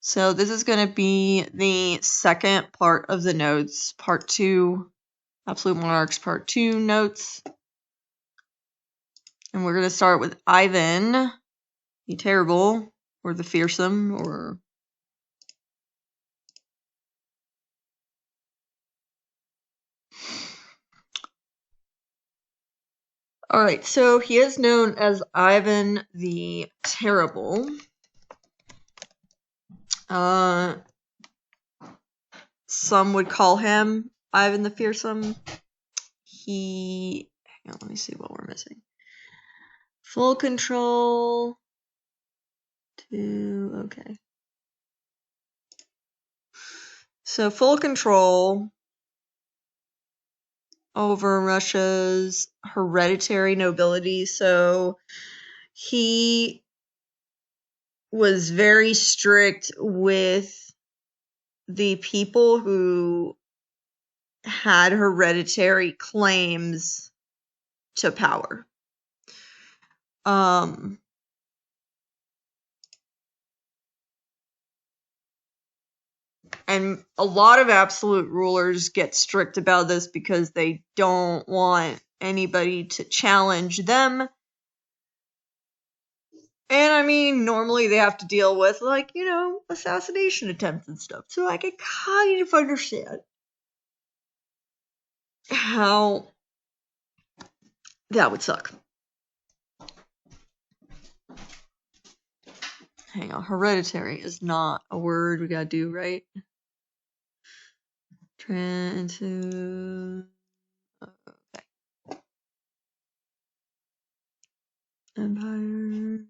So this is going to be the second part of the notes, part 2, Absolute Monarchs part 2 notes. And we're going to start with Ivan, the Terrible, or the Fearsome, or... Alright, so he is known as Ivan the Terrible. Some would call him Ivan the Fearsome. Hang on, let me see what we're missing. Full control. Okay. So full control over Russia's hereditary nobility. So he was very strict with the people who had hereditary claims to power. And a lot of absolute rulers get strict about this because they don't want anybody to challenge them. And I mean, normally they have to deal with, like, you know, assassination attempts and stuff. So I can kind of understand how that would suck. Hang on, hereditary is not a word we gotta do, right? Okay. Empire.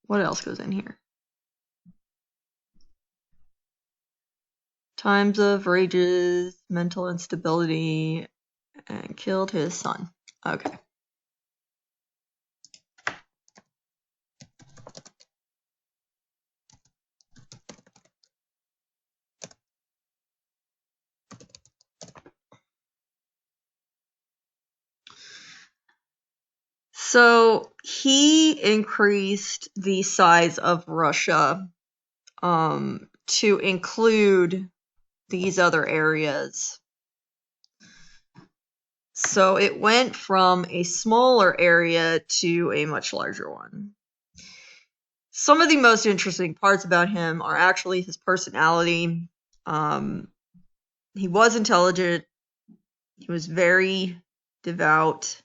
What else goes in here? Times of rages, mental instability, and killed his son. Okay. So he increased the size of Russia to include these other areas. So it went from a smaller area to a much larger one. Some of the most interesting parts about him are actually his personality. He was intelligent. He was very devout.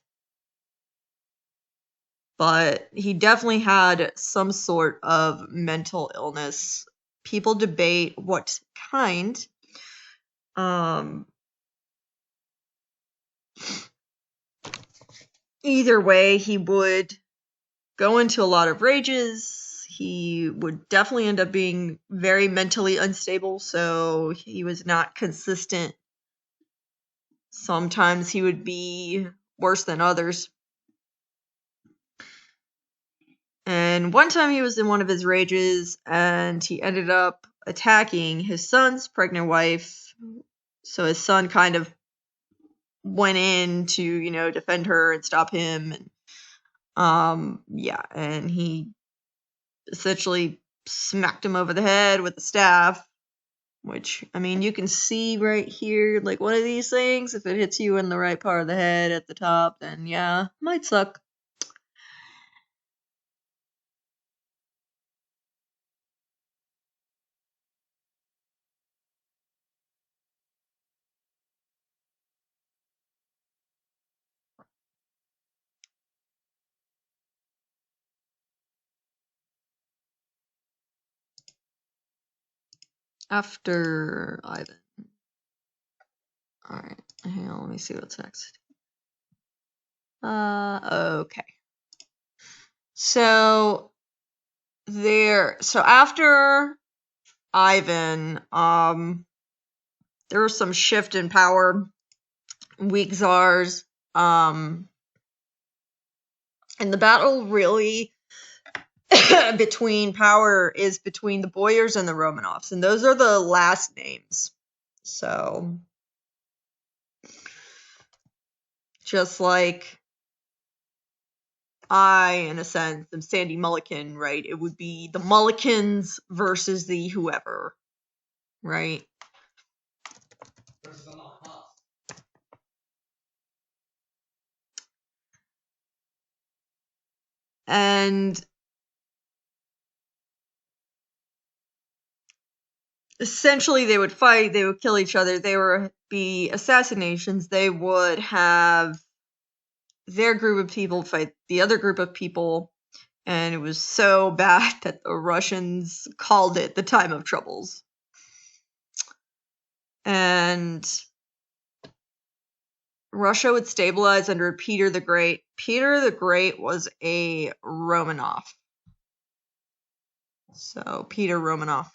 But he definitely had some sort of mental illness. People debate what kind. Either way, he would go into a lot of rages. He would definitely end up being very mentally unstable, so he was not consistent. Sometimes he would be worse than others. And one time he was in one of his rages, and he ended up attacking his son's pregnant wife. So his son kind of went in to, you know, defend her and stop him. And and he essentially smacked him over the head with the staff, which, I mean, you can see right here, like, one of these things, if it hits you in the right part of the head at the top, then yeah, might suck. After Ivan. Alright, hang on, let me see what's next. Okay. So after Ivan, there was some shift in power. Weak czars And the battle really between the Boyars and the Romanovs, and those are the last names. So just like in a sense, am Sandy Mulligan, right? It would be the Mulligans versus the whoever, right? And essentially they would fight, they would kill each other, there would be assassinations, they would have their group of people fight the other group of people, and it was so bad that the Russians called it the Time of Troubles. And Russia would stabilize under Peter the Great. Peter the Great was a Romanov. So, Peter Romanov.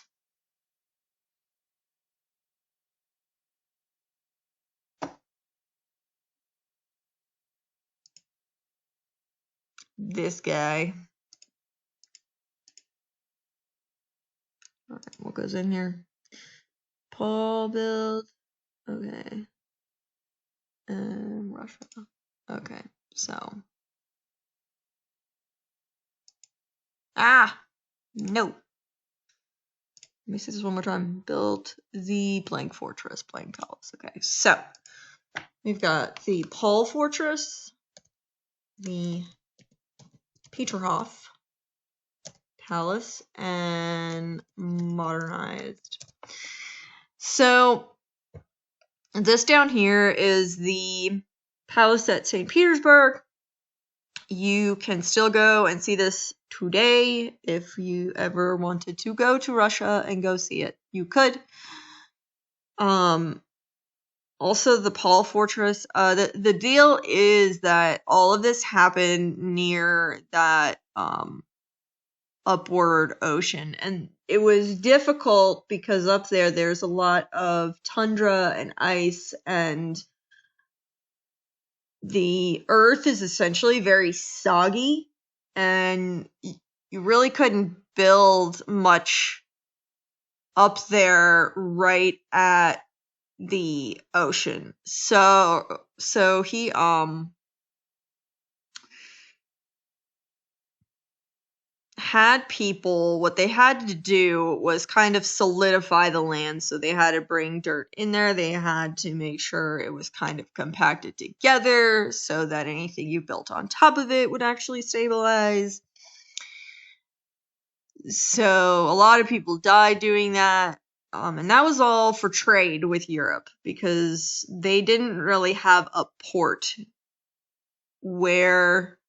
This guy. Alright, what goes in here? Paul build. Okay. And Russia. Okay, so. No. Let me see this one more time. Built the blank fortress, blank palace. Okay, so. We've got the Paul Fortress, the Peterhof Palace, and modernized. So this down here is the palace at St. Petersburg. You can still go and see this today. If you ever wanted to go to Russia and go see it, you could. Also, the Paul Fortress. The deal is that all of this happened near that upward ocean, and it was difficult because up there's a lot of tundra and ice, and the earth is essentially very soggy, and you really couldn't build much up there right at the ocean. So he had people, what they had to do was kind of solidify the land. So they had to bring dirt in there. They had to make sure it was kind of compacted together so that anything you built on top of it would actually stabilize. So a lot of people died doing that. And that was all for trade with Europe because they didn't really have a port where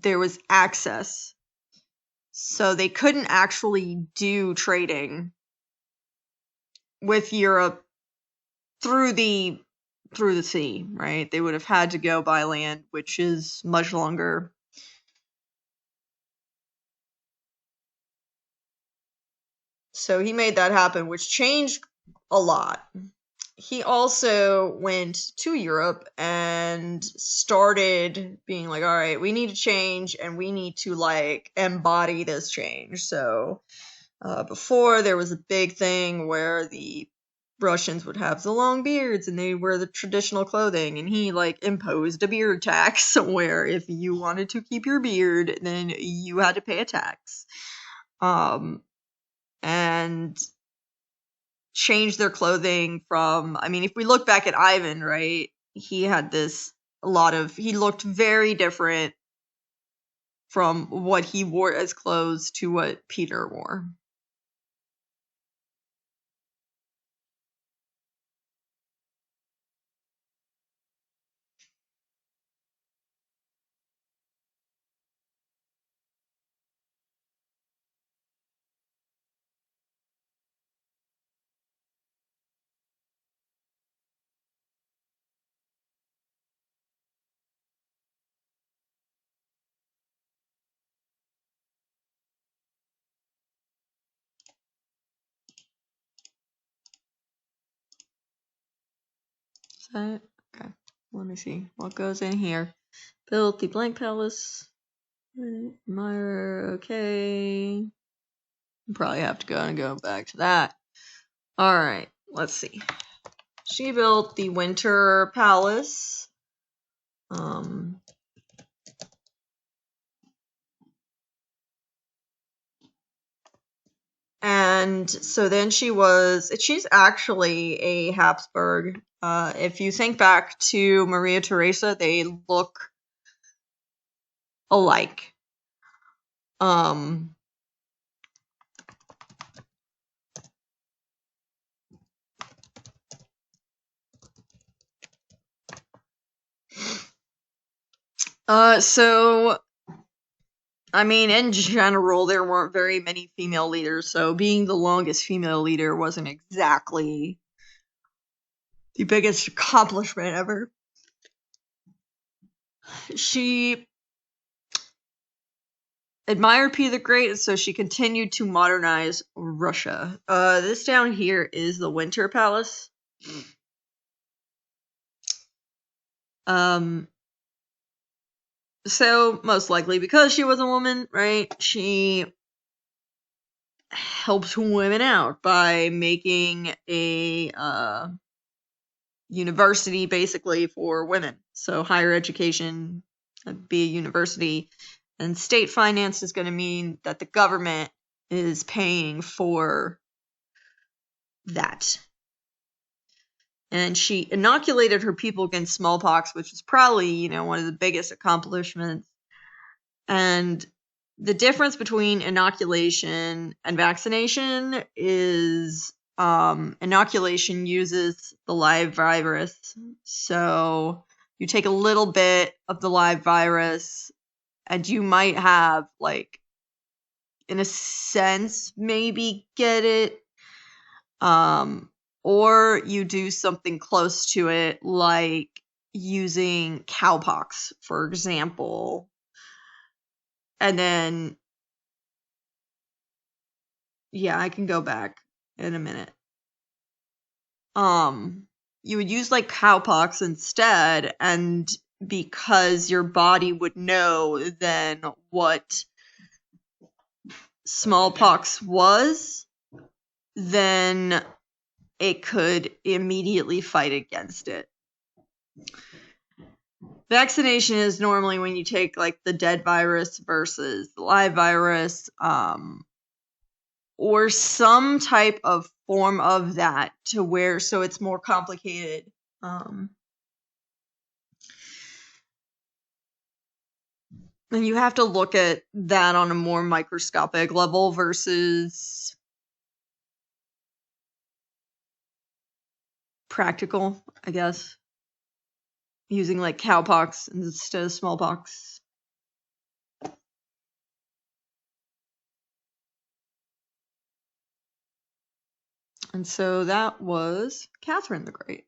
there was access. So they couldn't actually do trading with Europe through the sea, right? They would have had to go by land, which is much longer. So he made that happen, which changed a lot. He also went to Europe and started being like, all right, we need to change and we need to like embody this change. So before there was a big thing where the Russians would have the long beards and they wear the traditional clothing, and he like imposed a beard tax where if you wanted to keep your beard, then you had to pay a tax. And changed their clothing from, I mean, if we look back at Ivan, right, he looked very different from what he wore as clothes to what Peter wore. Is that it? Okay. me see what goes in here. Built the blank palace. Admire, okay. Probably have to go back to that. Alright, let's see. She built the winter palace. And so then she's actually a Habsburg. If you think back to Maria Theresa, they look alike. So I mean, in general, there weren't very many female leaders, so being the longest female leader wasn't exactly the biggest accomplishment ever. She admired Peter the Great, so she continued to modernize Russia. This down here is the Winter Palace. So most likely because she was a woman, right? She helped women out by making a university basically for women. So higher education, be a university, and state finance is going to mean that the government is paying for that. And she inoculated her people against smallpox, which is probably, one of the biggest accomplishments. And the difference between inoculation and vaccination is inoculation uses the live virus. So you take a little bit of the live virus and you might have, like, in a sense, maybe get it. Or you do something close to it, like using cowpox, for example. And then, yeah, I can go back in a minute. You would use like cowpox instead, and because your body would know then what smallpox was, then it could immediately fight against it. Vaccination is normally when you take like the dead virus versus the live virus, or some type of form of that to where so it's more complicated. And you have to look at that on a more microscopic level versus practical, I guess. Using like cowpox instead of smallpox. And so that was Catherine the Great.